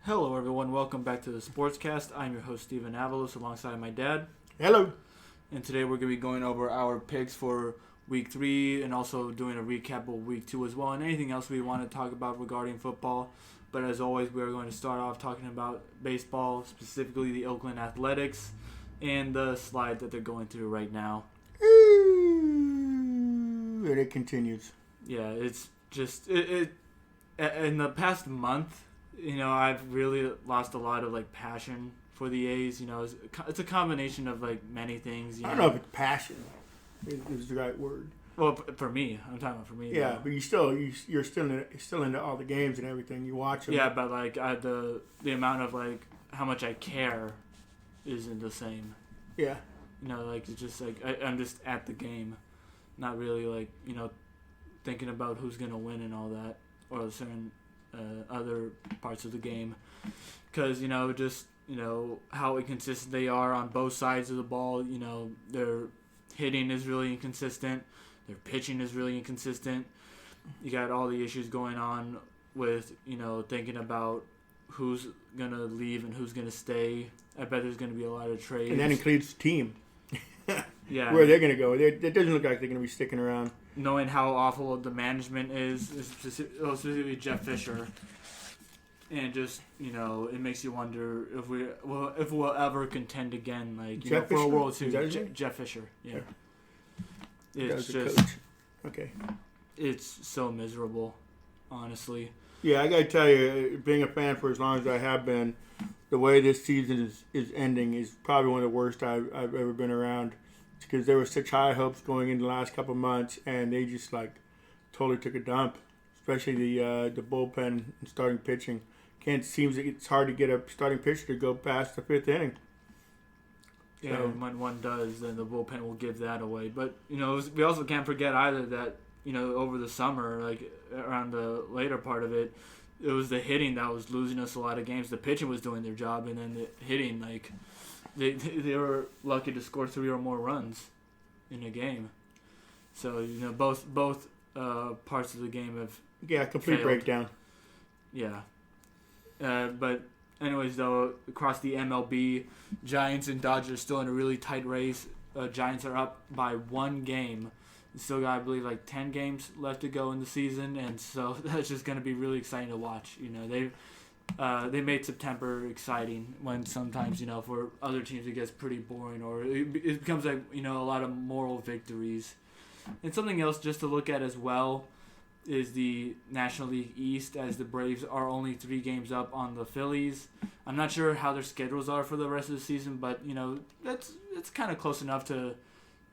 Hello, everyone. Welcome back to the Sportscast. I'm your host, Steven Avalos, alongside my dad. Hello. And today we're going to be going over our picks for Week 3 and also doing a recap of Week 2 as well and anything else we want to talk about regarding football. But as always, we're going to start off talking about baseball, specifically the Oakland Athletics and the slide that they're going through right now. Ooh, and it continues. Yeah, it's just... It in the past month... I've really lost a lot of, passion for the A's. It's a combination of, many things. I don't know if it's passion is the right word. Well, for me. I'm talking about for me. Yeah, but you're still into all the games and everything. You watch them. Yeah, but, the amount of, how much I care isn't the same. Yeah. It's just, I'm just at the game. Not really, thinking about who's going to win and all that. Or certain... other parts of the game, because how inconsistent they are on both sides of the ball. Their hitting is really inconsistent, their pitching is really inconsistent. You got all the issues going on with thinking about who's gonna leave and who's gonna stay. I bet there's gonna be a lot of trades, and that includes the team. Yeah, where they're gonna go. It doesn't look like they're gonna be sticking around. Knowing how awful the management is specifically Jeff Fisher, and just it makes you wonder if we'll ever contend again, for a World Series. Jeff Fisher, yeah. It's just coach. Okay. It's so miserable, honestly. Yeah, I gotta tell you, being a fan for as long as I have been, the way this season is ending is probably one of the worst I've ever been around. Because there were such high hopes going into the last couple of months, and they just totally took a dump. Especially the bullpen and starting pitching. Seems it's hard to get a starting pitcher to go past the fifth inning. Yeah, so, when one does, then the bullpen will give that away. But we also can't forget either that over the summer, around the later part of it, it was the hitting that was losing us a lot of games. The pitching was doing their job, and then the hitting They were lucky to score 3 or more runs in a game. So both parts of the game have complete failed. Breakdown. Yeah, but anyways, though, across the MLB, Giants and Dodgers still in a really tight race. Giants are up by 1 game. Still got, I believe, 10 games left to go in the season, and so that's just going to be really exciting to watch. They made September exciting when sometimes, for other teams it gets pretty boring or it becomes a lot of moral victories. And something else just to look at as well is the National League East, as the Braves are only 3 games up on the Phillies. I'm not sure how their schedules are for the rest of the season, but, it's kind of close enough to,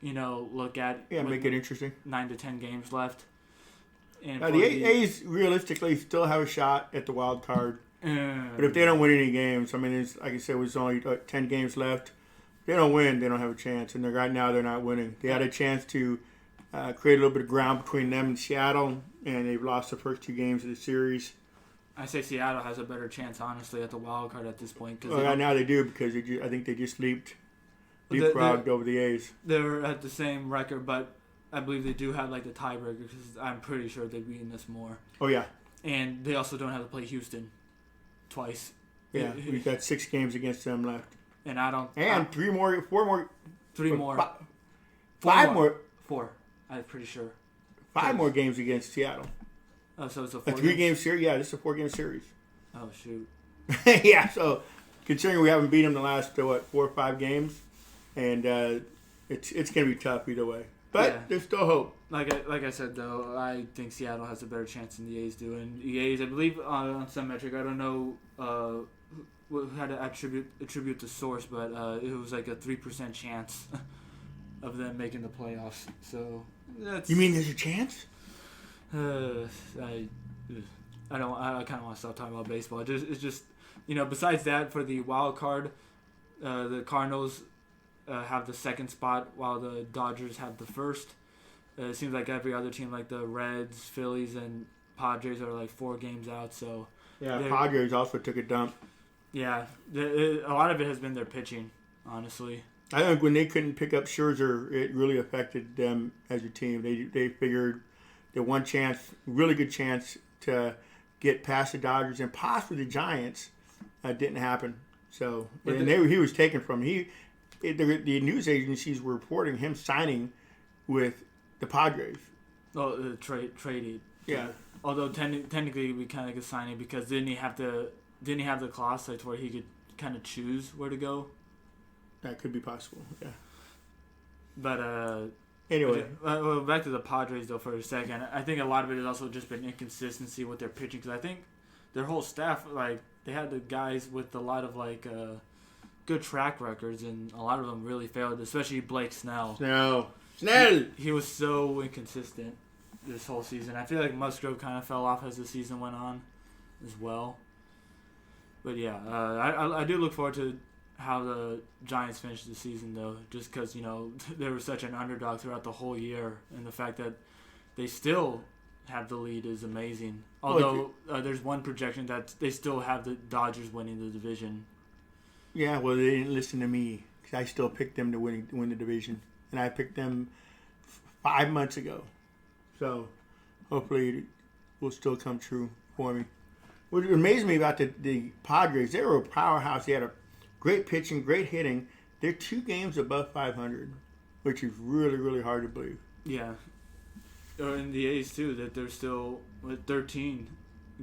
look at. Yeah, make it interesting. 9 to 10 games left. And the A's realistically still have a shot at the wild card. But if they don't win any games, like I said, it was only 10 games left. If they don't win, they don't have a chance. And right now, they're not winning. They had a chance to create a little bit of ground between them and Seattle, and they've lost the first 2 games of the series. I say Seattle has a better chance, honestly, at the wild card at this point. Right now they do, because I think they just leapfrogged over the A's. They're at the same record, but I believe they do have the tiebreaker, because I'm pretty sure they've beaten us more. Oh, yeah. And they also don't have to play Houston twice. Yeah, we've got 6 games against them left. And I don't... And 4 more. 5 more. 4, I'm pretty sure. 5 more games against Seattle. Oh, so it's a 3-game series? Yeah, this is a 4-game series. Oh, shoot. Yeah, so considering we haven't beat them the last, 4 or 5 games, and it's going to be tough either way. But yeah, there's still hope. Like I said, though, I think Seattle has a better chance than the A's do. And the A's, I believe, on some metric, I don't know how to attribute the source, but it was a 3% chance of them making the playoffs. So that's... You mean there's a chance? I kind of want to stop talking about baseball. It's just besides that, for the wild card, the Cardinals have the second spot while the Dodgers have the first. It seems like every other team, like the Reds, Phillies, and Padres, are 4 games out. So yeah, Padres also took a dump. Yeah, a lot of it has been their pitching, honestly. I think when they couldn't pick up Scherzer, it really affected them as a team. They figured the one chance, really good chance to get past the Dodgers and possibly the Giants didn't happen. So But he was taken from the news agencies were reporting him signing with the Padres. Oh, the trade. Yeah. Although technically we kind of could sign it because didn't he have the clause that's where he could kind of choose where to go? That could be possible. Yeah. But anyway, well, back to the Padres though for a second. I think a lot of it has also just been inconsistency with their pitching because I think their whole staff they had the guys with a lot of good track records and a lot of them really failed, especially Blake Snell. Snell. He was so inconsistent this whole season. I feel like Musgrove kind of fell off as the season went on as well. But yeah, I do look forward to how the Giants finished the season though, just because they were such an underdog throughout the whole year, and the fact that they still have the lead is amazing. Although there's one projection that they still have the Dodgers winning the division. Yeah, well, they didn't listen to me because I still picked them to win the division, and I picked them 5 months ago. So hopefully it will still come true for me. What amazed me about the Padres, they were a powerhouse. They had a great pitching, great hitting. They're 2 games above 500, which is really, really hard to believe. Yeah. In the A's too, that they're still with 13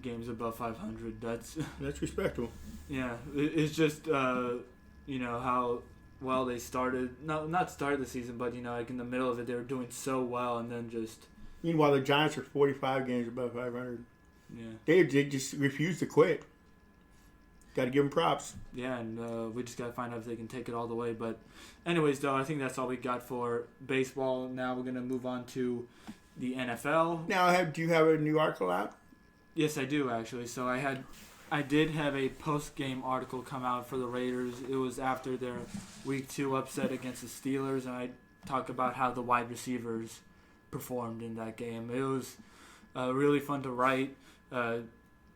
games above 500. That's respectable. Yeah, it's just how well they started. Not started the season, but in the middle of it, they were doing so well, and then just. Meanwhile, the Giants are 45 games above 500. Yeah. They just refuse to quit. Got to give them props. Yeah, and we just got to find out if they can take it all the way. But anyways, though, I think that's all we got for baseball. Now we're going to move on to the NFL. Now, do you have a new article out? Yes, I do, actually. So I did have a post-game article come out for the Raiders. It was after their Week 2 upset against the Steelers, and I talked about how the wide receivers performed in that game. It was really fun to write.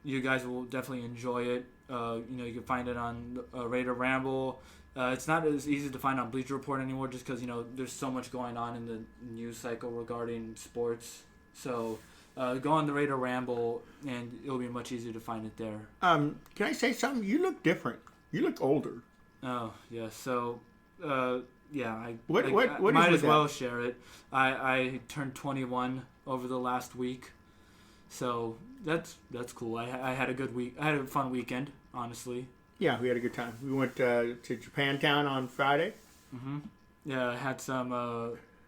You guys will definitely enjoy it. You can find it on Raider Ramble. It's not as easy to find on Bleacher Report anymore just because, there's so much going on in the news cycle regarding sports. So go on the Raider Ramble, and it'll be much easier to find it there. Can I say something? You look different. You look older. Oh, yeah. So, I what might is as well share it. I turned 21 over the last week. So that's cool. I had a good week. I had a fun weekend, honestly. Yeah, we had a good time. We went to Japantown on Friday. Mm-hmm. Yeah, I had some.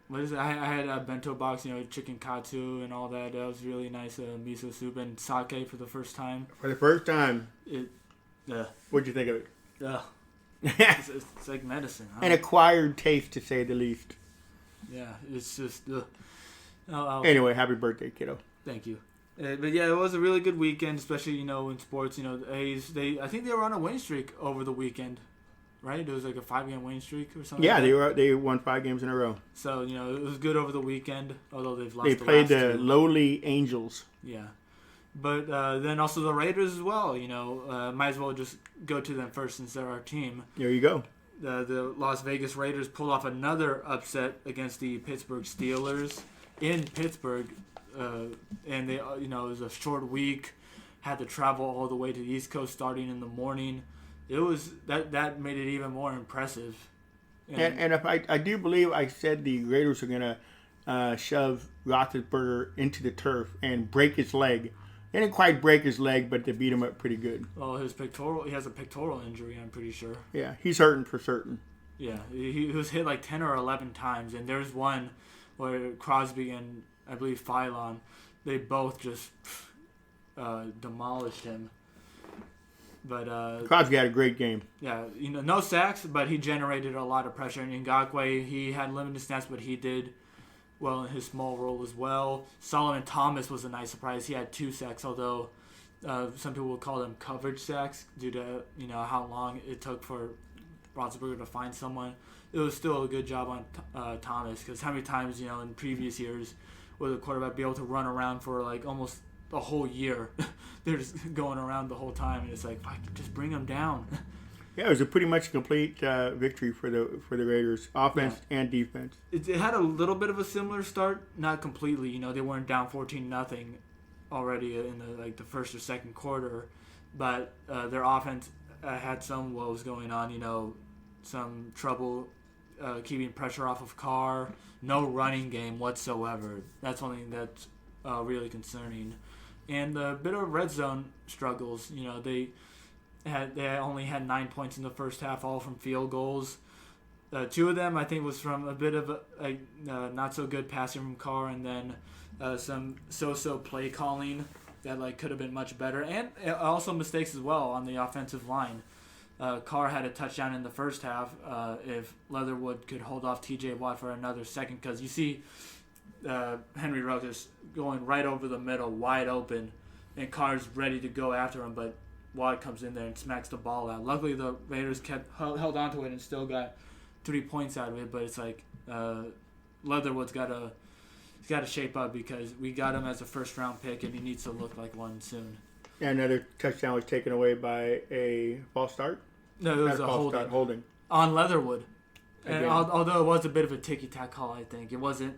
What is it? I had a bento box, chicken katsu and all that. That was really nice. Miso soup and sake for the first time. For the first time. What'd you think of it? It's like medicine. Huh? An acquired taste, to say the least. Yeah, it's just. Anyway, happy birthday, kiddo. Thank you. But yeah, it was a really good weekend, especially in sports. The A's, I think they were on a win streak over the weekend, right? It was like a 5-game win streak or something. Yeah, like they won 5 games in a row. So it was good over the weekend, although they've lost. They played the lowly Angels. Yeah, but then also the Raiders as well. Might as well just go to them first since they're our team. There you go. The Las Vegas Raiders pulled off another upset against the Pittsburgh Steelers in Pittsburgh. And they, it was a short week. Had to travel all the way to the East Coast starting in the morning. It was that made it even more impressive. And if I do believe I said the Raiders are gonna shove Roethlisberger into the turf and break his leg. They didn't quite break his leg, but they beat him up pretty good. Oh, he has a pectoral injury, I'm pretty sure. Yeah, he's hurting for certain. Yeah, he was hit like 10 or 11 times, and there's one where Crosby and I believe Phylon, they both just demolished him. But Crosby had a great game. Yeah, no sacks, but he generated a lot of pressure. And Ngakoue, he had limited snaps, but he did well in his small role as well. Solomon Thomas was a nice surprise. He had 2 sacks, although some people would call them coverage sacks due to how long it took for Roethlisberger to find someone. It was still a good job on Thomas, because how many times in previous years would a quarterback be able to run around for like almost a whole year? They're just going around the whole time, and it's like, just bring them down. Yeah, it was a pretty much complete victory for the Raiders, offense and defense. It had a little bit of a similar start, not completely. They weren't down 14-0 already in the first or second quarter, but their offense had some woes going on. Some trouble keeping pressure off of Carr. No running game whatsoever. That's one thing that's really concerning. And a bit of red zone struggles. They only had 9 points in the first half, all from field goals. 2 of them, I think, was from a bit of a not so good passing from Carr, and then some so-so play calling that could have been much better, and also mistakes as well on the offensive line. Carr had a touchdown in the first half. If Leatherwood could hold off T.J. Watt for another second, because you see Henry Ruggs is going right over the middle, wide open, and Carr's ready to go after him, but Watt comes in there and smacks the ball out. Luckily, the Raiders held on to it and still got 3 points out of it, but it's Leatherwood's got to shape up, because we got him as a first-round pick, and he needs to look like one soon. Yeah, another touchdown was taken away by a false start? No, it was a holding. On Leatherwood. And although it was a bit of a ticky-tack call, I think. It wasn't...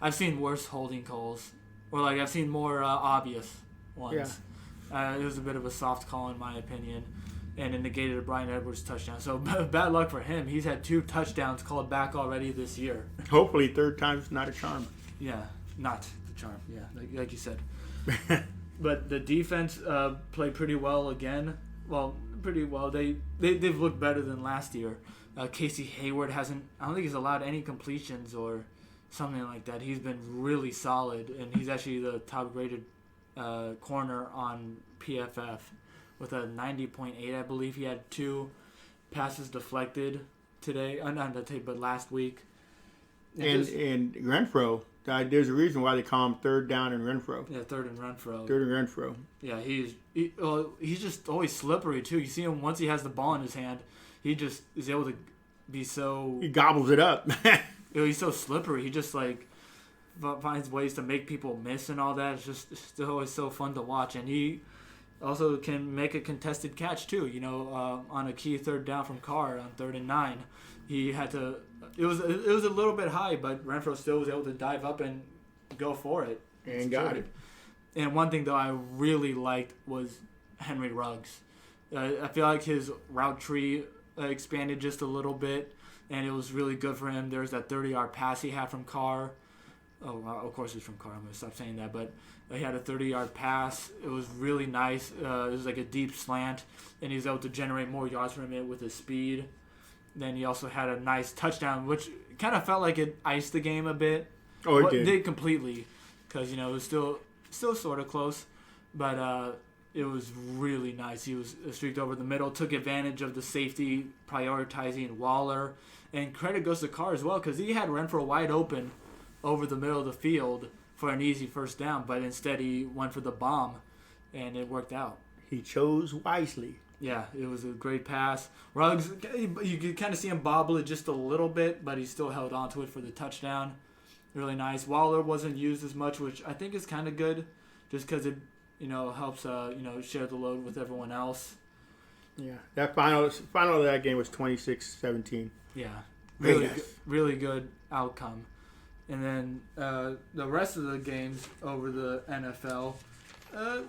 I've seen worse holding calls. Or, I've seen more obvious ones. Yeah. It was a bit of a soft call, in my opinion. And it negated a Bryan Edwards touchdown. So, bad luck for him. He's had 2 touchdowns called back already this year. Hopefully, third time's not a charm. Yeah, not the charm. Yeah, like you said. But the defense played pretty well again. Well, pretty well. They've looked better than last year. Casey Hayward I don't think he's allowed any completions or something like that. He's been really solid, and he's actually the top-rated corner on PFF with a 90.8, I believe. He had 2 passes deflected today. Not today, but last week. And Renfro. There's a reason why they call him third down and Renfro. Yeah, third and Renfro. Yeah, he's just always slippery too. You see him once he has the ball in his hand, he just is able to be so. He gobbles it up. He's so slippery. He just finds ways to make people miss and all that. It's always so fun to watch, and he also can make a contested catch too. On a key third down from Carr on 3rd and 9, he had to. It was a little bit high, but Renfro still was able to dive up and go for it. And got it. And one thing, though, I really liked was Henry Ruggs. I feel like his route tree expanded just a little bit, and it was really good for him. There was that 30-yard pass he had from Carr. Oh, of course it's from Carr. I'm going to stop saying that. But he had a 30-yard pass. It was really nice. It was like a deep slant, and he was able to generate more yards from it with his speed. Then he also had a nice touchdown, which kind of felt like it iced the game a bit. Oh, it did. It did completely, because it was still sort of close, but it was really nice. He was streaked over the middle, took advantage of the safety, prioritizing Waller, and credit goes to Carr as well, because he had Renfro wide open over the middle of the field for an easy first down, but instead he went for the bomb, and it worked out. He chose wisely. Yeah, it was a great pass. Ruggs, you could kind of see him bobble it just a little bit, but he still held on to it for the touchdown. Really nice. Waller wasn't used as much, which I think is kind of good, just because it, helps, share the load with everyone else. Yeah, that final of that game was 26-17. Yeah, really good outcome. And then the rest of the games over the NFL,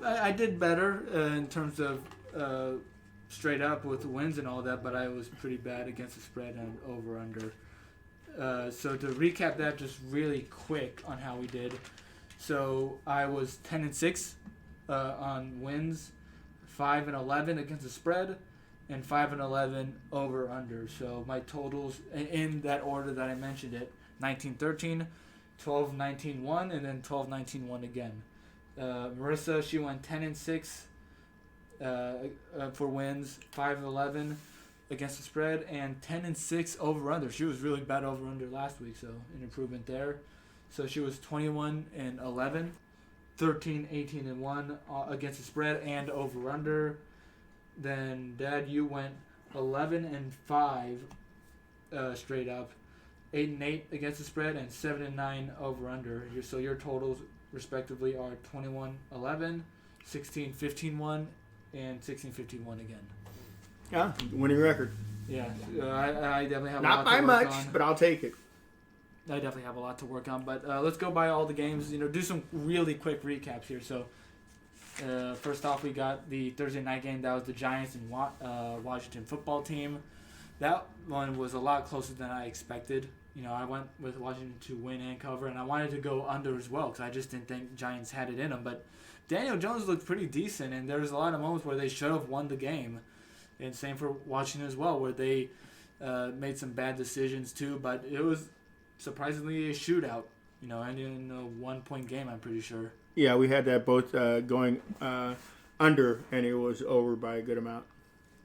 I did better in terms of straight up with wins and all that, but I was pretty bad against the spread and over-under. So to recap that just really quick on how we did. So I was 10-6 on wins, 5-11 against the spread, and 5-11 over-under. So my totals, in that order that I mentioned it, 19-13, 12-19-1, and then 12-19-1 again. Marissa, she went 10-6 for wins, 5-11 against the spread, and 10-6 over/under. She was really bad over/under last week, so an improvement there. So she was 21-11, 13-18-1 against the spread and over/under. Then Dad, you went 11-5 straight up, 8-8 against the spread, and 7-9 over/under. So your totals respectively are 21-11, 16-15-1, and 16-51 again. Yeah, winning record. Yeah, I definitely have not a lot to work by much, on. but I'll take it. I definitely have a lot to work on, but let's go by all the games. Do some really quick recaps here. So First off, we got the Thursday night game. That was the Giants and Washington football team. That one was a lot closer than I expected. I went with Washington to win and cover, and I wanted to go under as well because I just didn't think Giants had it in them. But Daniel Jones looked pretty decent, and there was a lot of moments where they should have won the game. And same for Washington as well, where they made some bad decisions too. But it was surprisingly a shootout. Ended in a 1-point game, I'm pretty sure. Yeah, we had that both going under, and it was over by a good amount.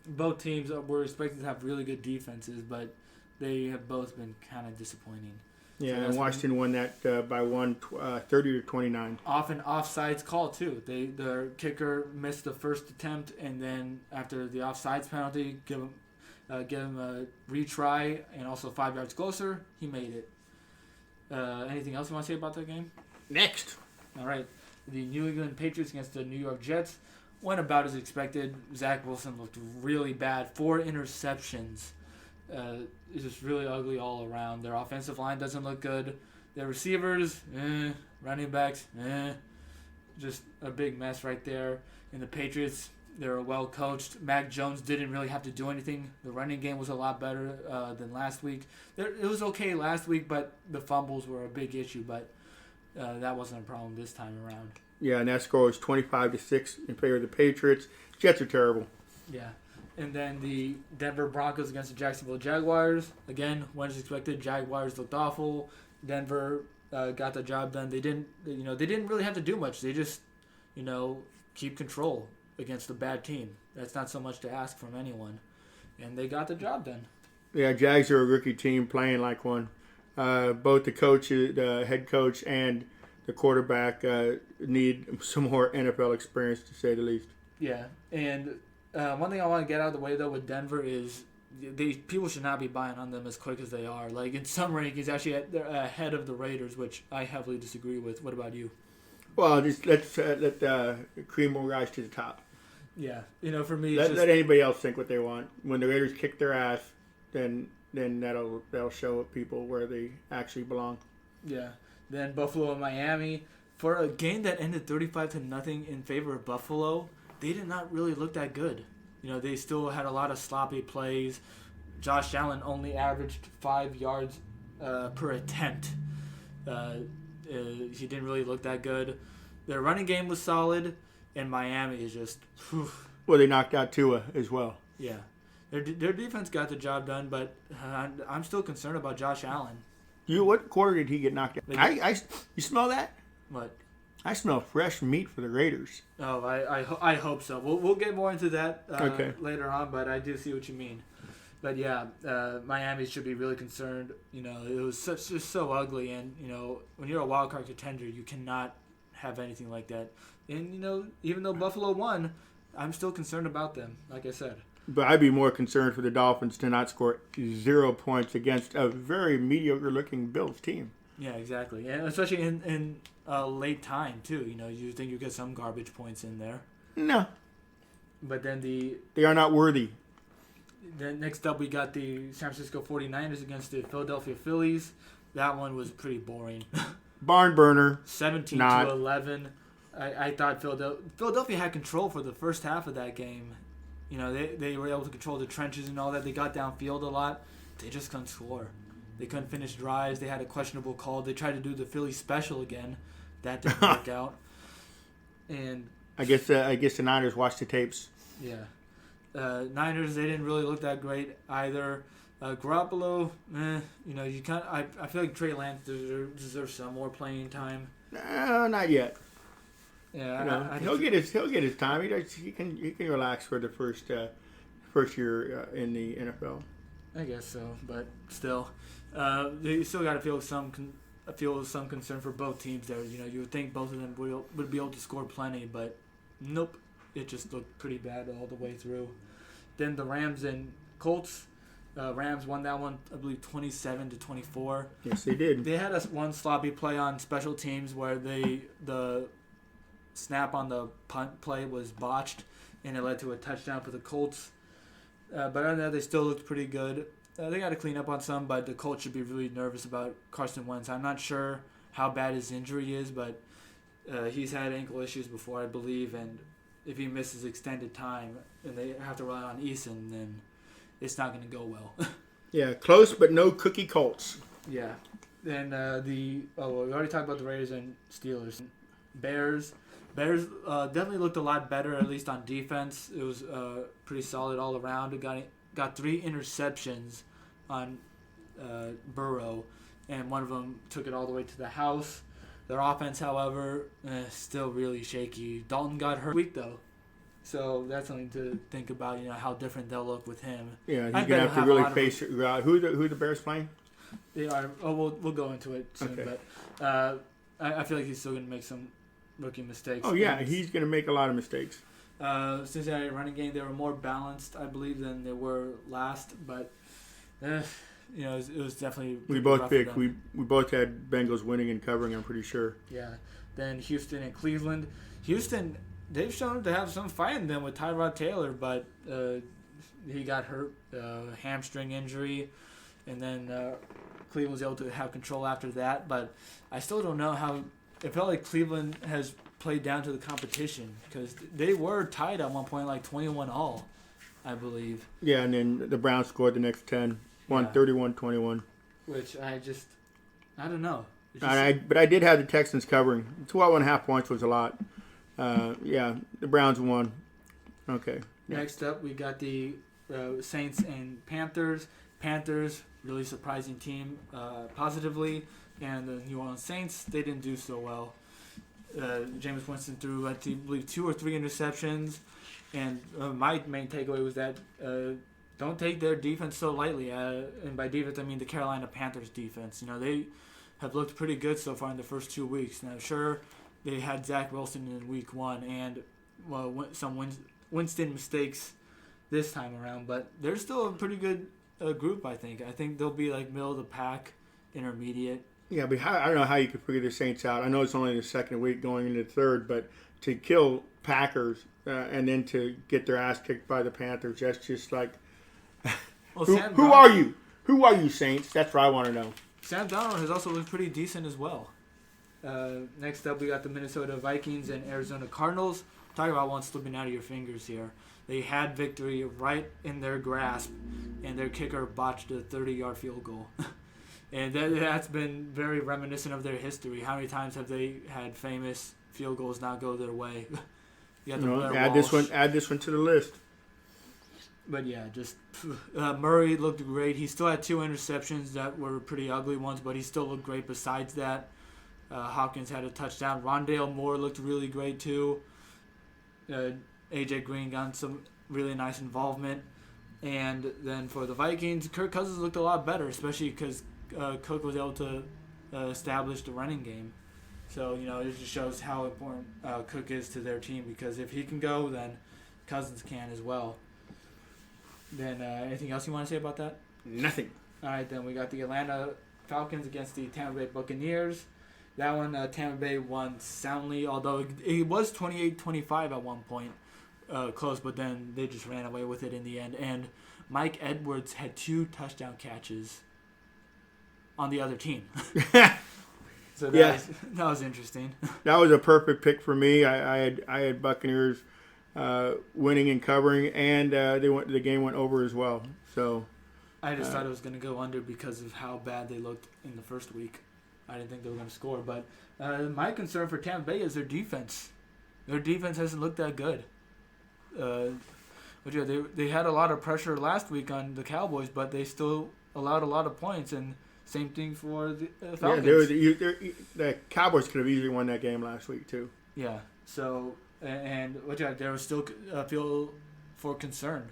Both teams were expected to have really good defenses, but they have both been kind of disappointing. Yeah, and Washington won that by 30-29. Off an offsides call too. Their kicker missed the first attempt, and then after the offsides penalty, give him a retry and also 5 yards closer. He made it. Anything else you want to say about that game? Next. All right. The New England Patriots against the New York Jets went about as expected. Zach Wilson looked really bad. 4 interceptions. It's just really ugly all around. Their offensive line doesn't look good. Their receivers, running backs, just a big mess right there. And the Patriots, they're well coached. Mac Jones didn't really have to do anything. The running game was a lot better than last week. It was okay last week, but the fumbles were a big issue. But that wasn't a problem this time around. Yeah, and that score was 25-6 in favor of the Patriots. Jets are terrible. Yeah. And then the Denver Broncos against the Jacksonville Jaguars. Again, when as expected, Jaguars looked awful. Denver got the job done. They didn't really have to do much. They just, keep control against a bad team. That's not so much to ask from anyone. And they got the job done. Yeah, Jags are a rookie team playing like one. Both the head coach, and the quarterback need some more NFL experience, to say the least. Yeah, and one thing I want to get out of the way, though, with Denver is people should not be buying on them as quick as they are. Like, in some rankings, actually, they're ahead of the Raiders, which I heavily disagree with. What about you? Well, just let cream will rise to the top. Yeah, for me, let anybody else think what they want. When the Raiders kick their ass, then that'll show people where they actually belong. Yeah. Then Buffalo and Miami, for a game that ended 35-0 in favor of Buffalo, they did not really look that good. They still had a lot of sloppy plays. Josh Allen only averaged 5 yards per attempt. He didn't really look that good. Their running game was solid, and Miami is just... Whew. Well, they knocked out Tua as well. Yeah. Their defense got the job done, but I'm still concerned about Josh Allen. What quarter did he get knocked out? You smell that? What? I smell fresh meat for the Raiders. Oh, I hope so. We'll get more into that later on, but I do see what you mean. But yeah, Miami should be really concerned. It was just so ugly, and when you're a wild card contender, you cannot have anything like that. And even though Buffalo won, I'm still concerned about them. Like I said. But I'd be more concerned for the Dolphins to not score 0 points against a very mediocre-looking Bills team. Yeah, exactly, and especially in late time too. You think you get some garbage points in there. No. But then they are not worthy. Then next up, we got the San Francisco 49ers against the Philadelphia Phillies. That one was pretty boring. Barn burner. 17-11. I thought Philadelphia had control for the first half of that game. They were able to control the trenches and all that. They got downfield a lot. They just couldn't score. They couldn't finish drives. They had a questionable call. They tried to do the Philly special again. That didn't work out. And I guess the Niners watched the tapes. Yeah. Niners, they didn't really look that great either. Garoppolo, you kind of, I feel like Trey Lance deserves some more playing time. No, not yet. Yeah, he'll get his time. He can relax for the first year in the NFL. I guess so, but still, you still got to feel some concern for both teams there. You would think both of them would be able to score plenty, but nope, it just looked pretty bad all the way through. Then the Rams and Colts. Rams won that one, I believe, 27-24. Yes, they did. They had one sloppy play on special teams where the snap on the punt play was botched, and it led to a touchdown for the Colts. But other than that, they still looked pretty good. They got to clean up on some, but the Colts should be really nervous about Carson Wentz. I'm not sure how bad his injury is, but He's had ankle issues before, I believe, and if he misses extended time and they have to rely on Eason, then it's not going to go well. Yeah, close but no cookie Colts. Yeah. Then we already talked about the Raiders and Steelers. Bears definitely looked a lot better, at least on defense. It was pretty solid all around. It got 3 interceptions on Burrow, and one of them took it all the way to the house. Their offense, however, still really shaky. Dalton got hurt week though, so that's something to think about. How different they'll look with him. Yeah, he's gonna have to really face it. Who the Bears playing? They are. Oh, we'll go into it soon. Okay. But I feel like he's still gonna make some rookie mistakes. Oh yeah, he's gonna make a lot of mistakes. Cincinnati running game, they were more balanced, I believe, than they were last, but. It was definitely. We both picked. We both had Bengals winning and covering. I'm pretty sure. Yeah. Then Houston and Cleveland. Houston, they've shown to have some fight in them with Tyrod Taylor, but he got hurt, hamstring injury, and then Cleveland was able to have control after that. But I still don't know how. It felt like Cleveland has played down to the competition because they were tied at one point, like 21-all, I believe. Yeah, and then the Browns scored the next 10. 31-21. Which I don't know. But I did have the Texans covering. 12.5 points was a lot. The Browns won. Okay. Next up, we got the Saints and Panthers. Panthers, really surprising team positively. And the New Orleans Saints, they didn't do so well. Jameis Winston threw, I believe, 2 or 3 interceptions. And my main takeaway was that don't take their defense so lightly. And by defense, I mean the Carolina Panthers defense. They have looked pretty good so far in the first 2 weeks. Now, sure, they had Zach Wilson in week 1 and some Winston mistakes this time around. But they're still a pretty good group, I think. I think they'll be like middle of the pack, intermediate. Yeah, but I don't know how you could figure the Saints out. I know it's only the second week going into the third, but to kill Packers and then to get their ass kicked by the Panthers, that's just like... Well, who are you? Who are you, Saints? That's what I want to know. Sam Darnold has also looked pretty decent as well. Next up, we got the Minnesota Vikings and Arizona Cardinals. Talk about one slipping out of your fingers here. They had victory right in their grasp, and their kicker botched a 30-yard field goal. And that's been very reminiscent of their history. How many times have they had famous field goals not go their way? Add this one to the list. But yeah, just Murray looked great. He still had 2 interceptions that were pretty ugly ones, but he still looked great besides that. Hopkins had a touchdown. Rondale Moore looked really great too. AJ Green got some really nice involvement. And then for the Vikings, Kirk Cousins looked a lot better, especially because Cook was able to establish the running game. So, it just shows how important Cook is to their team, because if he can go, then Cousins can as well. Then anything else you want to say about that? Nothing. All right, then we got the Atlanta Falcons against the Tampa Bay Buccaneers. That one, Tampa Bay won soundly, although it was 28-25 at one point, close, but then they just ran away with it in the end. And Mike Edwards had 2 touchdown catches on the other team. So that was interesting. That was a perfect pick for me. I had Buccaneers winning and covering, and the game went over as well. So I just thought it was going to go under because of how bad they looked in the first week. I didn't think they were going to score. But my concern for Tampa Bay is their defense. Their defense hasn't looked that good. But yeah, they had a lot of pressure last week on the Cowboys, but they still allowed a lot of points. And same thing for the Falcons. Yeah, the Cowboys could have easily won that game last week too. Yeah. So. And there was still a feel for concern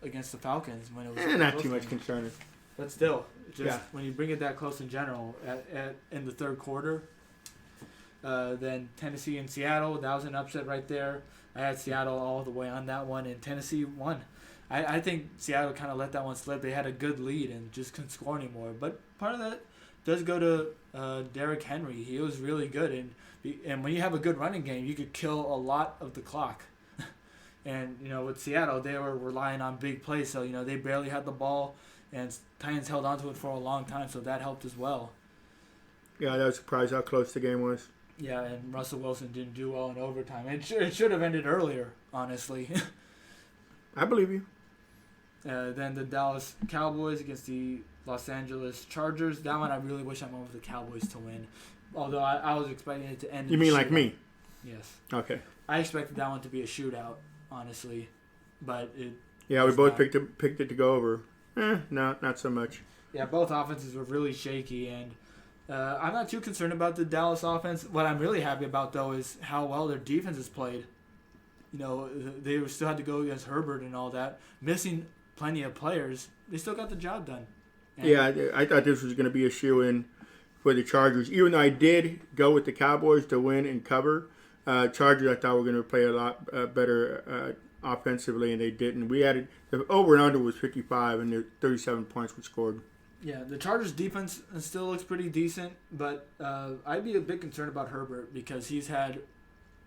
against the Falcons when it was not too much concern. But still, when you bring it that close in general, in the third quarter, then Tennessee and Seattle, that was an upset right there. I had Seattle all the way on that one, and Tennessee won. I think Seattle kind of let that one slip. They had a good lead and just couldn't score anymore. But part of that does go to Derrick Henry. He was really good, and when you have a good running game, you could kill a lot of the clock. And, with Seattle, they were relying on big plays. So, they barely had the ball, and Titans held on to it for a long time, so that helped as well. Yeah, I was surprised how close the game was. Yeah, and Russell Wilson didn't do well in overtime. It should have ended earlier, honestly. I believe you. Then the Dallas Cowboys against the Los Angeles Chargers. That one I really wish I went with the Cowboys to win. Although I was expecting it to end. You mean like me? Yes. Okay. I expected that one to be a shootout, honestly, but it. Yeah, we both picked it to go over. No, not so much. Yeah, both offenses were really shaky, and I'm not too concerned about the Dallas offense. What I'm really happy about, though, is how well their defense has played. You know, they still had to go against Herbert and all that, missing plenty of players. They still got the job done. And yeah, I thought this was going to be a shoo-in for the Chargers. Even though I did go with the Cowboys to win and cover, Chargers I thought were going to play a lot better offensively, and they didn't. We had the over and under was 55, and 37 points were scored. Yeah, the Chargers' defense still looks pretty decent, but I'd be a bit concerned about Herbert because he's had,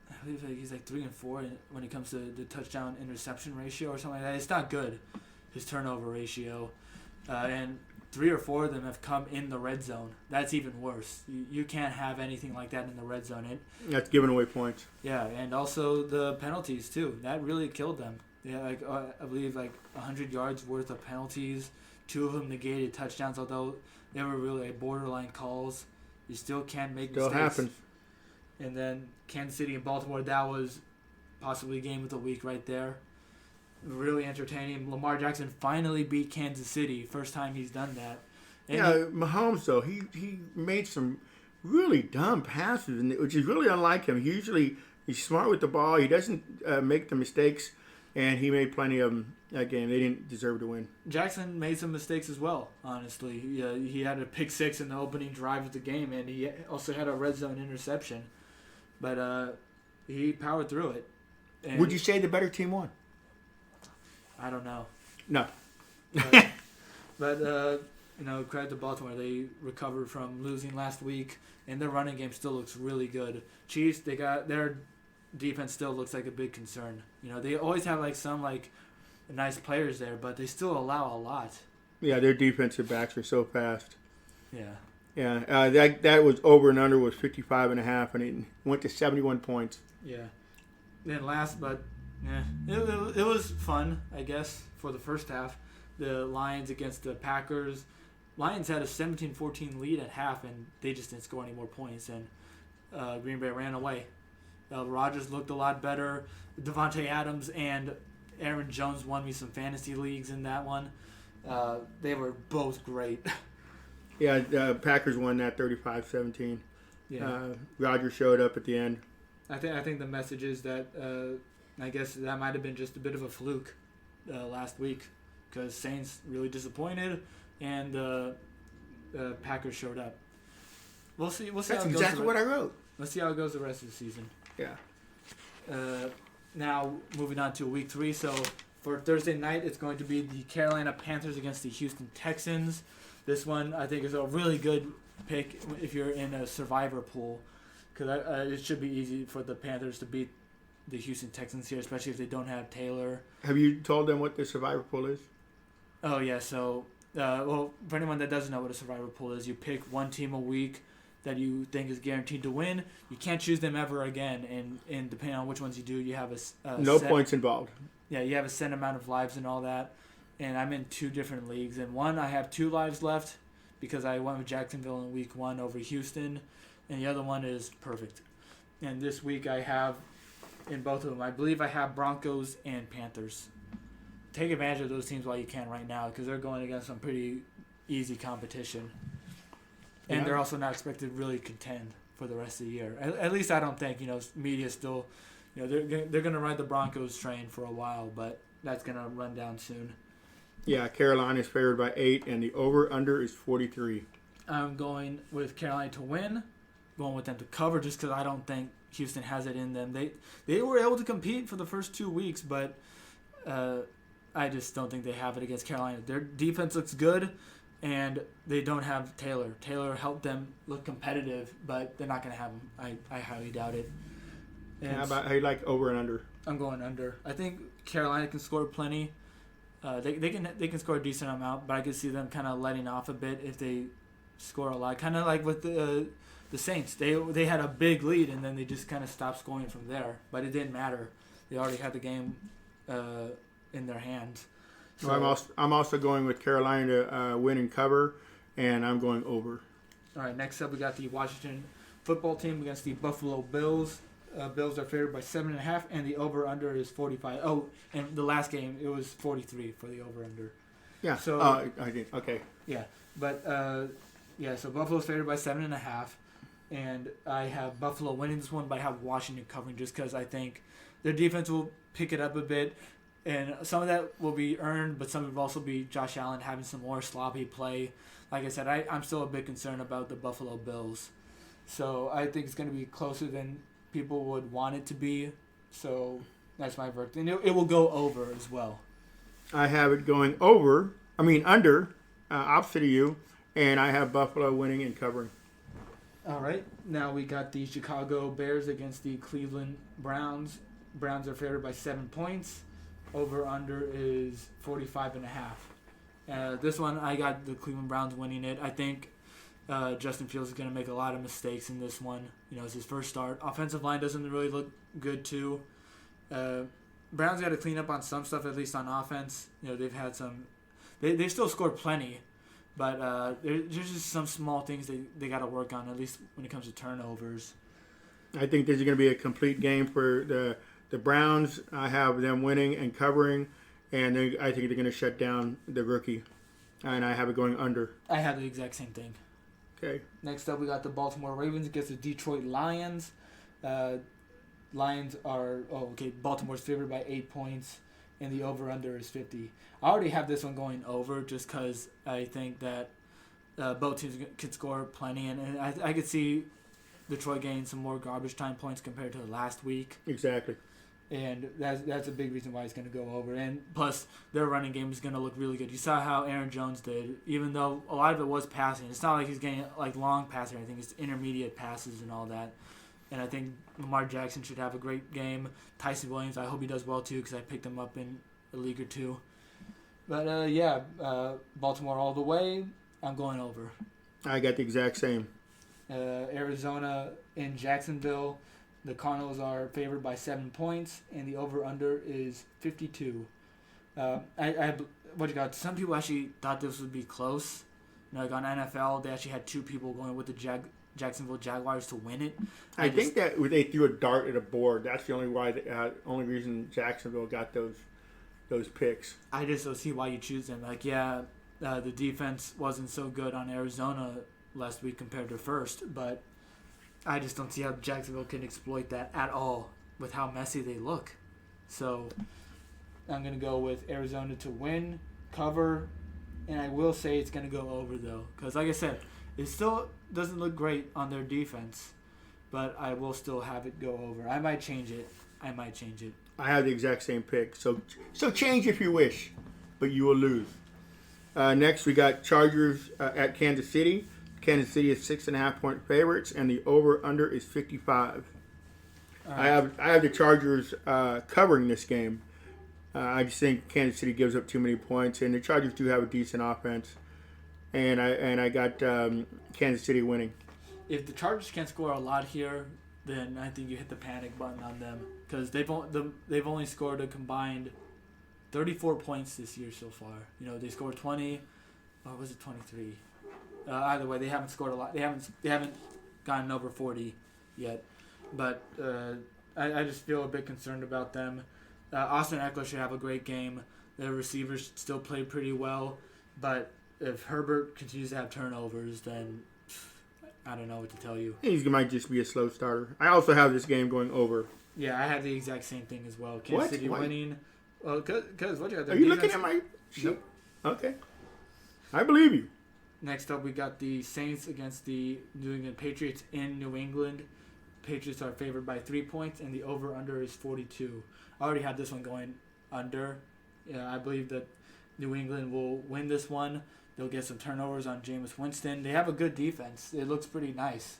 I believe he's like 3 and 4 when it comes to the touchdown interception ratio or something like that. It's not good, his turnover ratio, and 3 or 4 of them have come in the red zone. That's even worse. You can't have anything like that in the red zone. That's giving away points. Yeah, and also the penalties too. That really killed them. Yeah, I believe 100 yards worth of penalties. 2 of them negated touchdowns, although they were really borderline calls. You still can't make mistakes. Still happens. And then Kansas City and Baltimore, that was possibly game of the week right there. Really entertaining. Lamar Jackson finally beat Kansas City. First time he's done that. And Mahomes, though, he made some really dumb passes, which is really unlike him. He's smart with the ball. He doesn't make the mistakes, and he made plenty of them that game. They didn't deserve to win. Jackson made some mistakes as well, honestly. He had a pick 6 in the opening drive of the game, and he also had a red zone interception. But he powered through it. And would you say the better team won? I don't know. No. But credit to Baltimore. They recovered from losing last week, and their running game still looks really good. Chiefs, they got their defense still looks like a big concern. They always have some nice players there, but they still allow a lot. Yeah, their defensive backs are so fast. Yeah. Yeah, that was over and under was 55.5, and it went to 71 points. Yeah. Then last, but it was fun, I guess, for the first half. The Lions against the Packers. Lions had a 17-14 lead at half, and they just didn't score any more points, and Green Bay ran away. Rodgers looked a lot better. Devontae Adams and Aaron Jones won me some fantasy leagues in that one. They were both great. Yeah, Packers won that 35-17. Yeah. Rodgers showed up at the end. I think the message is that I guess that might have been just a bit of a fluke last week because Saints really disappointed and Packers showed up. We'll see. That's how it goes exactly what I wrote. Let's see how it goes the rest of the season. Yeah. Now moving on to week 3. So for Thursday night, it's going to be the Carolina Panthers against the Houston Texans. This one I think is a really good pick if you're in a survivor pool. Because it should be easy for the Panthers to beat the Houston Texans here, especially if they don't have Taylor. Have you told them what the survivor pool is? Oh, yeah. So, for anyone that doesn't know what a survivor pool is, you pick one team a week that you think is guaranteed to win. You can't choose them ever again, and depending on which ones you do, you have a no points involved. Yeah, you have a set amount of lives and all that. And I'm in 2 different leagues. In one, I have 2 lives left because I went with Jacksonville in week 1 over Houston. And the other one is perfect. And this week I have, in both of them, I believe I have Broncos and Panthers. Take advantage of those teams while you can right now because they're going against some pretty easy competition. And they're also not expected to really contend for the rest of the year. At least I don't think. Media still, they're going to ride the Broncos train for a while, but that's going to run down soon. Yeah, Carolina is favored by 8, and the over-under is 43. I'm going with Carolina to win. Going with them to cover just because I don't think Houston has it in them. They were able to compete for the first 2 weeks, but I just don't think they have it against Carolina. Their defense looks good, and they don't have Taylor. Taylor helped them look competitive, but they're not going to have him. I highly doubt it. And how you like over and under? I'm going under. I think Carolina can score plenty. They can score a decent amount, but I could see them kind of letting off a bit if they score a lot. Kind of like with the Saints. They had a big lead, and then they just kind of stopped scoring from there. But it didn't matter. They already had the game in their hands. So, I'm also going with Carolina to win and cover, and I'm going over. All right, next up we got the Washington football team against the Buffalo Bills. Bills are favored by 7.5, and the over/under is 45. Oh, and the last game it was 43 for the over/under. Yeah. So I did. Okay. Yeah, but so Buffalo's favored by 7.5, and I have Buffalo winning this one, but I have Washington covering just because I think their defense will pick it up a bit, and some of that will be earned, but some will also be Josh Allen having some more sloppy play. Like I said, I'm still a bit concerned about the Buffalo Bills, so I think it's going to be closer than people would want it to be. So that's my verdict, and it will go over as well. I have it going under, opposite of you, and I have Buffalo winning and covering. All right, now we got the Chicago Bears against the Cleveland Browns. Browns are favored by 7 points. Over/under is 45.5. This one, I got the Cleveland Browns winning it. I think Justin Fields is going to make a lot of mistakes in this one. It's his first start. Offensive line doesn't really look good too. Browns got to clean up on some stuff, at least on offense. They've had some. They still scored plenty, but there's just some small things they got to work on, at least when it comes to turnovers. I think this is going to be a complete game for the Browns. I have them winning and covering, and I think they're going to shut down the rookie, and I have it going under. I have the exact same thing. Okay. Next up, we got the Baltimore Ravens against the Detroit Lions. Lions are Baltimore's favored by 8 points, and the over/under is 50. I already have this one going over just because I think that both teams could score plenty, and I could see Detroit getting some more garbage time points compared to last week. Exactly. And that's a big reason why it's going to go over. And plus, their running game is going to look really good. You saw how Aaron Jones did, even though a lot of it was passing. It's not like he's getting long passes or anything. It's intermediate passes and all that. And I think Lamar Jackson should have a great game. Tyson Williams, I hope he does well too because I picked him up in a league or two. But Baltimore all the way. I'm going over. I got the exact same. Arizona in Jacksonville. The Cardinals are favored by 7 points, and the over/under is 52. Some people actually thought this would be close. Like on NFL, they actually had 2 people going with the Jacksonville Jaguars to win it. I think that they threw a dart at a board. That's the only reason Jacksonville got those picks. I just don't see why you choose them. The defense wasn't so good on Arizona last week compared to first, but I just don't see how Jacksonville can exploit that at all with how messy they look. So I'm going to go with Arizona to win, cover, and I will say it's going to go over, though. Because, like I said, it still doesn't look great on their defense, but I will still have it go over. I might change it. I have the exact same pick. So change if you wish, but you will lose. Next, we got Chargers at Kansas City. Kansas City is 6.5-point favorites, and the over/under is 55. Right. I have the Chargers covering this game. I just think Kansas City gives up too many points, and the Chargers do have a decent offense. And I got Kansas City winning. If the Chargers can't score a lot here, then I think you hit the panic button on them because they've only scored a combined 34 points this year so far. They scored 20, or was it 23? Either way, they haven't scored a lot. They haven't gotten over 40 yet. But I just feel a bit concerned about them. Austin Eckler should have a great game. Their receivers still play pretty well. But if Herbert continues to have turnovers, then I don't know what to tell you. He might just be a slow starter. I also have this game going over. Yeah, I have the exact same thing as well. Kansas City winning. Well, because what you got? Are you looking at my sheet? Nope. Okay. I believe you. Next up, we got the Saints against the New England Patriots in New England. Patriots are favored by 3 points, and the over/under is 42. I already had this one going under. Yeah, I believe that New England will win this one. They'll get some turnovers on Jameis Winston. They have a good defense. It looks pretty nice,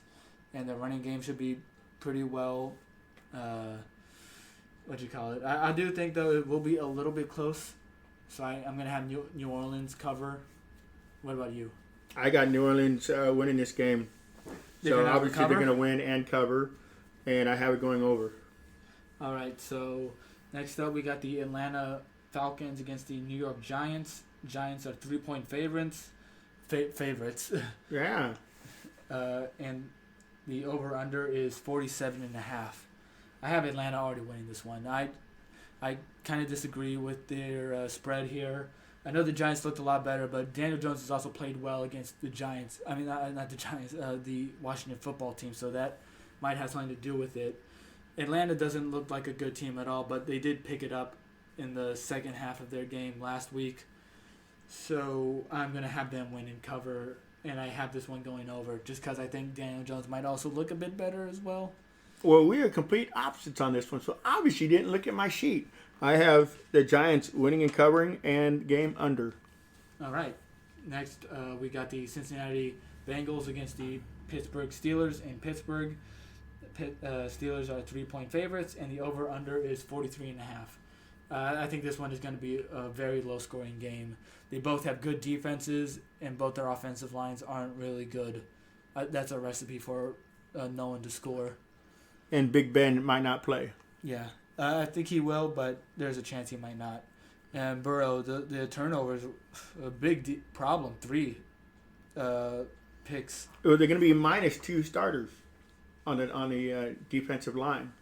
and their running game should be pretty well. I do think though it will be a little bit close, so I'm gonna have New Orleans cover. What about you? I got New Orleans winning this game. So obviously they're going to win and cover, and I have it going over. All right, so next up we got the Atlanta Falcons against the New York Giants. Giants are 3-point favorites. Yeah. And the over-under is 47.5. I have Atlanta already winning this one. I kind of disagree with their spread here. I know the Giants looked a lot better, but Daniel Jones has also played well against the Giants. I mean, not the Giants, the Washington football team, so that might have something to do with it. Atlanta doesn't look like a good team at all, but they did pick it up in the second half of their game last week. So I'm going to have them win and cover, and I have this one going over just because I think Daniel Jones might also look a bit better as well. Well, we are complete opposites on this one, so obviously you didn't look at my sheet. I have the Giants winning and covering and game under. All right. Next, we got the Cincinnati Bengals against the Pittsburgh Steelers in Pittsburgh. Steelers are 3-point favorites, and the over-under is 43.5. I think this one is going to be a very low-scoring game. They both have good defenses, and both their offensive lines aren't really good. That's a recipe for no one to score. And Big Ben might not play. Yeah. I think he will, but there's a chance he might not. And Burrow, the turnover is a big problem. 3 picks. They're going to be -2 starters on the defensive line.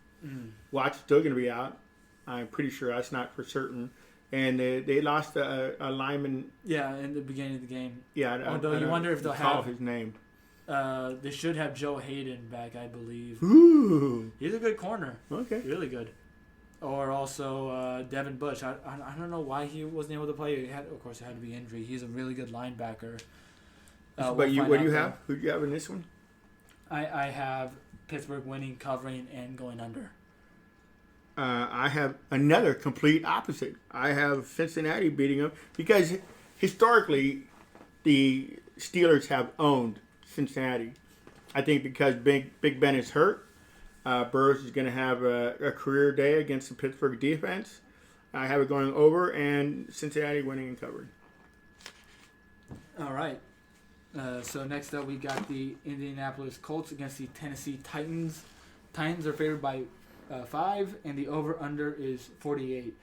Watt's still going to be out. I'm pretty sure that's not for certain. And they lost a lineman. Yeah, in the beginning of the game. Yeah. Although you wonder if they'll have his name. They should have Joe Hayden back, I believe. Ooh. He's a good corner. Okay. Really good. Or also Devin Bush. I don't know why he wasn't able to play. Of course, it had to be injury. He's a really good linebacker. But what do you have? Who do you have in this one? I have Pittsburgh winning, covering, and going under. I have another complete opposite. I have Cincinnati beating them because historically the Steelers have owned Cincinnati. I think because Big Ben is hurt, Burrows is going to have a career day against the Pittsburgh defense. I have it going over and Cincinnati winning and covering. All right. So next up we got the Indianapolis Colts against the Tennessee Titans. Titans are favored by 5, and the over-under is 48.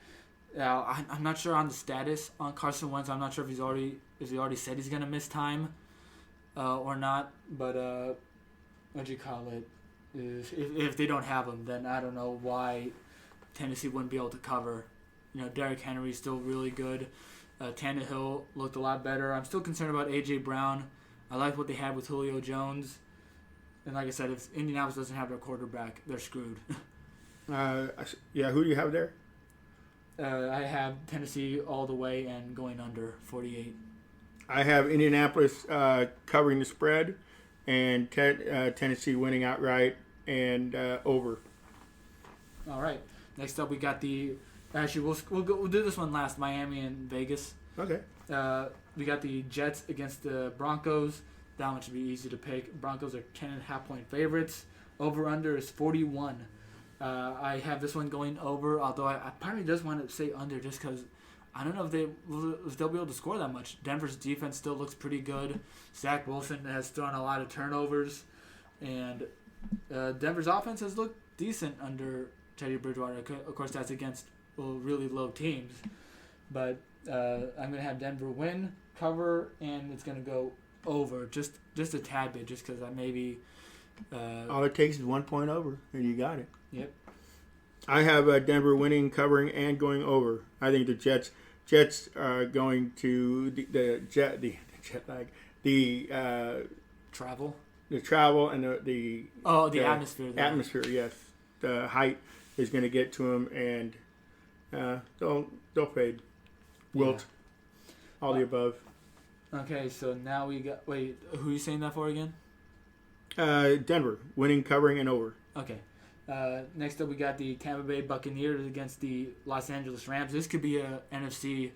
Now, I'm not sure on the status on Carson Wentz. I'm not sure if he already said he's going to miss time or not. But what do you call it? If they don't have him, then I don't know why Tennessee wouldn't be able to cover. You know, Derrick Henry's still really good. Tannehill looked a lot better. I'm still concerned about A.J. Brown. I like what they had with Julio Jones. And like I said, if Indianapolis doesn't have their quarterback, they're screwed. Yeah, who do you have there? I have Tennessee all the way and going under 48. I have Indianapolis covering the spread and Tennessee winning outright and over. All right. Next up, we got the. Actually, we'll do this one last. Miami and Vegas. Okay. We got the Jets against the Broncos. That one should be easy to pick. Broncos are 10.5-point favorites. Over under is 41. I have this one going over, although I probably just want to say under just because I don't know if they'll be able to score that much. Denver's defense still looks pretty good. Zach Wilson has thrown a lot of turnovers, and Denver's offense has looked decent under Teddy Bridgewater. Of course, that's against really low teams, but I'm going to have Denver win, cover, and it's going to go over just a tad bit, just because I maybe. All it takes is 1 point over, and you got it. Yep. I have Denver winning, covering, and going over. I think the Jets are going to the jet lag, the travel and the atmosphere. There. Atmosphere, yes. The height is going to get to them, and they'll fade. Wilt, all the above. Okay, so now we got. Wait, who are you saying that for again? Denver winning, covering, and over. Okay. Next up, we got the Tampa Bay Buccaneers against the Los Angeles Rams. This could be a NFC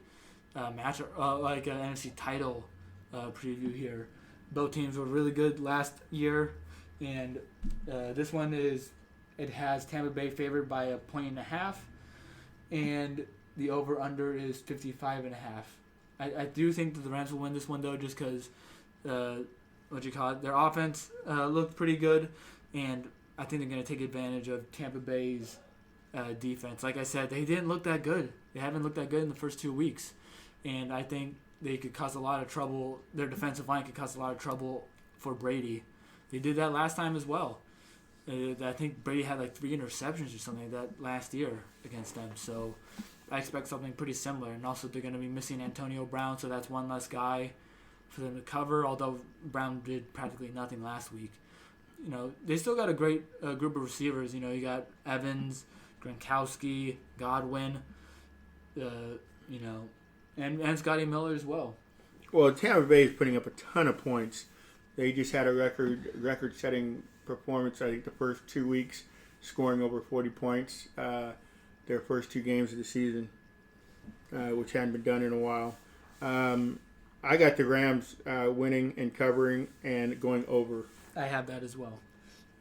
match, like an NFC title preview here. Both teams were really good last year, and this one has Tampa Bay favored by 1.5, and the over/under is 55.5. I do think that the Rams will win this one though, just because Their offense looked pretty good, and I think they're going to take advantage of Tampa Bay's defense. Like I said, they didn't look that good. They haven't looked that good in the first 2 weeks, and I think they could cause a lot of trouble. Their defensive line could cause a lot of trouble for Brady. They did that last time as well. I think Brady had like 3 interceptions or something like that last year against them. So I expect something pretty similar. And also they're going to be missing Antonio Brown, so that's one less guy for them to cover, although Brown did practically nothing last week. They still got a great group of receivers. You got Evans, Gronkowski, Godwin, and Scotty Miller as well. Well, Tampa Bay is putting up a ton of points. They just had a record-setting performance, I think, the first 2 weeks, scoring over 40 points. Their first 2 games of the season, which hadn't been done in a while. I got the Rams winning and covering and going over. I have that as well.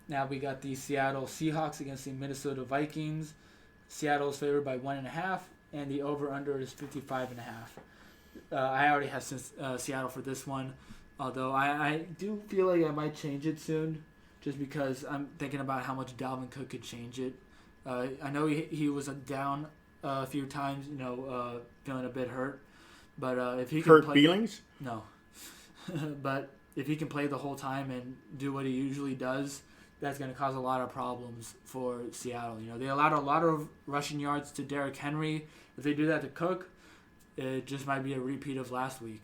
Now we got the Seattle Seahawks against the Minnesota Vikings. Seattle is favored by 1.5, and the over/under is 55.5. I already have Seattle for this one, although I do feel like I might change it soon, just because I'm thinking about how much Dalvin Cook could change it. I know he was down a few times, feeling a bit hurt, but if he can play, feelings? No, but if he can play the whole time and do what he usually does, that's going to cause a lot of problems for Seattle. They allowed a lot of rushing yards to Derrick Henry. If they do that to Cook, it just might be a repeat of last week.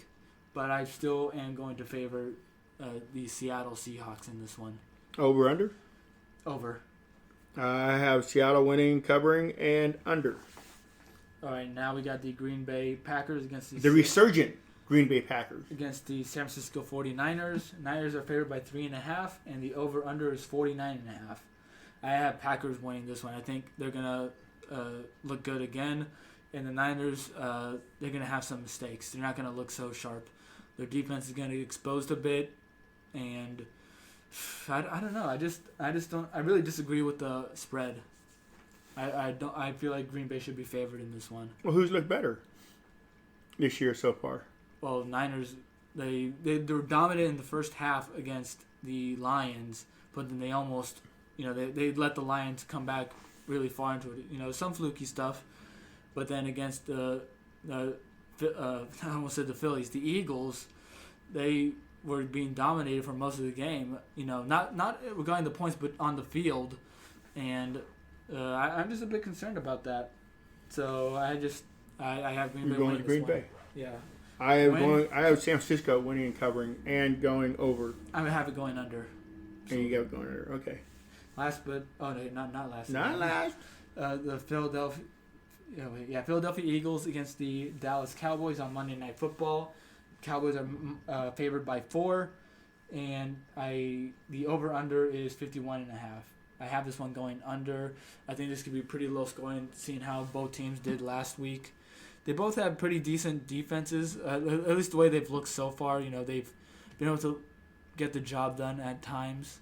But I still am going to favor the Seattle Seahawks in this one. Over, under? Over. I have Seattle winning, covering, and under. All right, now we got the Green Bay Packers against the resurgent Green Bay Packers against the San Francisco 49ers. Niners are favored by 3.5, and the over/under is 49.5. I have Packers winning this one. I think they're gonna look good again, and the Niners they're gonna have some mistakes. They're not gonna look so sharp. Their defense is gonna get exposed a bit, and I don't know. I just don't. I really disagree with the spread. I don't. I feel like Green Bay should be favored in this one. Well, who's looked better this year so far? Well, Niners, they were dominant in the first half against the Lions, but then they almost, they let the Lions come back really far into it. Some fluky stuff, but then against I almost said the Phillies, the Eagles, they were being dominated for most of the game. Not regarding the points, but on the field, and I'm just a bit concerned about that. So I have Green Bay. You're going to Green Bay. Yeah. I have San Francisco winning and covering and going over. I would have it going under. And you got it going under. Okay. Not last. Not last. The Philadelphia Eagles against the Dallas Cowboys on Monday Night Football. Cowboys are favored by 4, and the over/under is 51.5. I have this one going under. I think this could be pretty low scoring, seeing how both teams did last week. They both have pretty decent defenses, at least the way they've looked so far. They've been able to get the job done at times.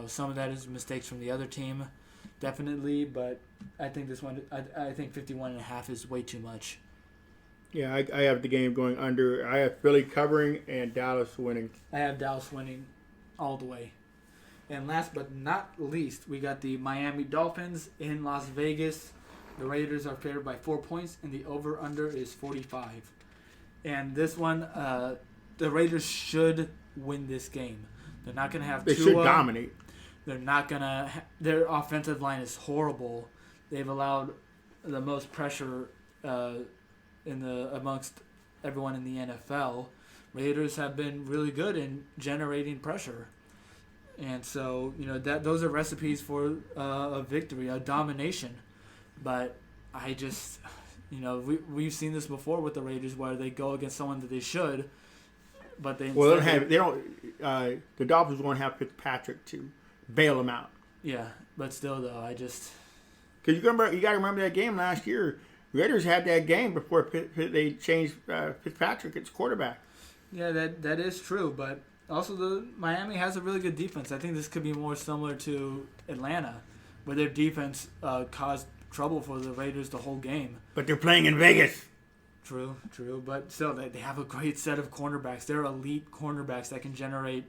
Some of that is mistakes from the other team, definitely. But I think this one, I think 51.5 is way too much. Yeah, I have the game going under. I have Philly covering and Dallas winning. I have Dallas winning all the way. And last but not least, we got the Miami Dolphins in Las Vegas. The Raiders are favored by 4 points, and the over/under is 45. And this one, the Raiders should win this game. They're not going to have Tua. They should dominate. They're not going to. Their offensive line is horrible. They've allowed the most pressure amongst everyone in the NFL. Raiders have been really good in generating pressure. And so, those are recipes for a victory, a domination. But I just, we've seen this before with the Raiders where they go against someone that they should, but the Dolphins won't have Fitzpatrick to bail them out. Yeah, but still though, because you got to remember that game last year. Raiders had that game before they changed Fitzpatrick as quarterback. Yeah, that is true, but also the Miami has a really good defense. I think this could be more similar to Atlanta, where their defense caused trouble for the Raiders the whole game. But they're playing in Vegas. True. But still, they have a great set of cornerbacks. They're elite cornerbacks that can generate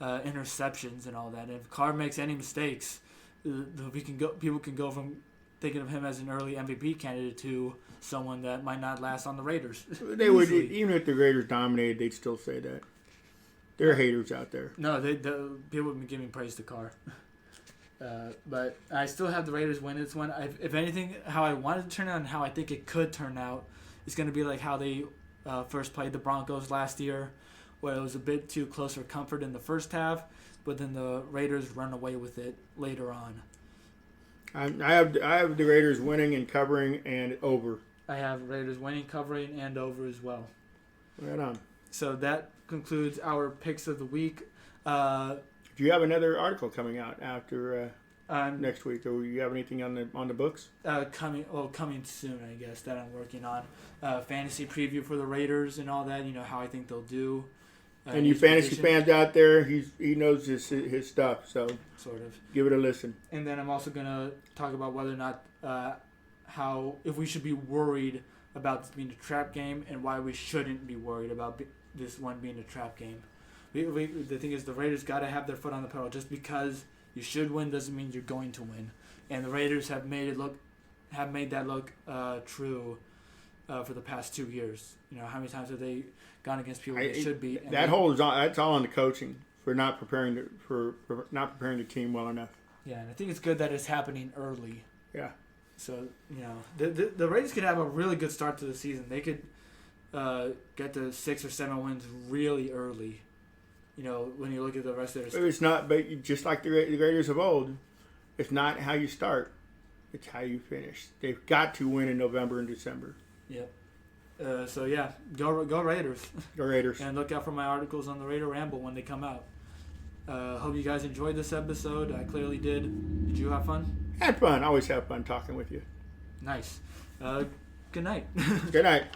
interceptions and all that. And if Carr makes any mistakes, people can go from thinking of him as an early MVP candidate to someone that might not last on the Raiders. They would, even if the Raiders dominated, they'd still say that. There are haters out there. No, people would be giving praise to Carr. But I still have the Raiders win this one. If anything, how I wanted to turn out and how I think it could turn out is going to be like how they first played the Broncos last year, where it was a bit too close for comfort in the first half, but then the Raiders run away with it later on. I have the Raiders winning and covering and over. I have Raiders winning, covering, and over as well. Right on. So that concludes our picks of the week. Do you have another article coming out after next week, or you have anything on the books? Coming soon, I guess, that I'm working on. Fantasy preview for the Raiders and all that. How I think they'll do. And you fantasy fans out there, he knows his stuff, so sort of give it a listen. And then I'm also gonna talk about whether or not if we should be worried about this being a trap game and why we shouldn't be worried about this one being a trap game. The thing is, the Raiders got to have their foot on the pedal. Just because you should win doesn't mean you're going to win. And the Raiders have made that look true for the past 2 years. How many times have they gone against people they should be? That's all on the coaching for not preparing the team well enough. Yeah, and I think it's good that it's happening early. Yeah. So the Raiders could have a really good start to the season. They could get to 6 or 7 wins really early. When you look at the rest of their... It's not, but just like the Raiders of old, it's not how you start, it's how you finish. They've got to win in November and December. Yep. Go Raiders. Go Raiders. And look out for my articles on the Raider Ramble when they come out. Hope you guys enjoyed this episode. I clearly did. Did you have fun? Had fun. Always have fun talking with you. Nice. Good night. Good night.